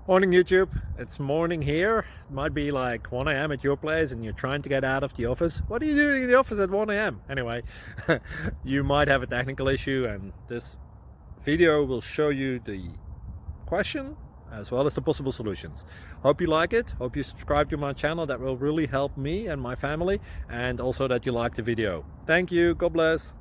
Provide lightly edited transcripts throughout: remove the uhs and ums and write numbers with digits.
Morning YouTube, it's morning here. It might be like 1 a.m. at your place and you're trying to get out of the office. What are you doing in the office at 1 a.m.? Anyway, you might have a technical issue and this video will show you the question as well as the possible solutions. Hope you like it, hope you subscribe to my channel. That will really help me and my family, and also that you like the video. Thank you, God bless.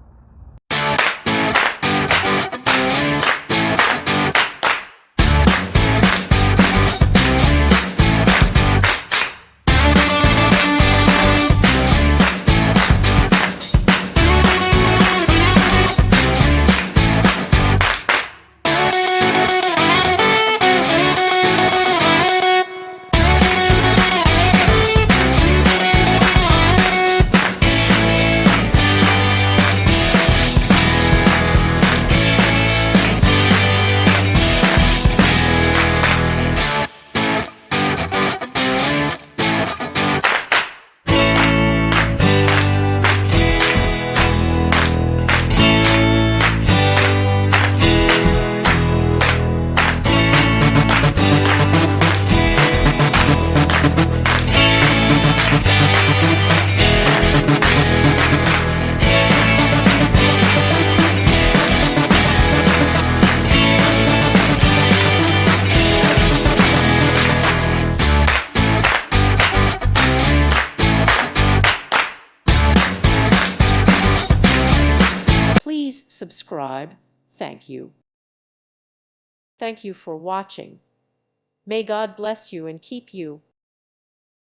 Please subscribe. Thank you. Thank you for watching. May God bless you and keep you.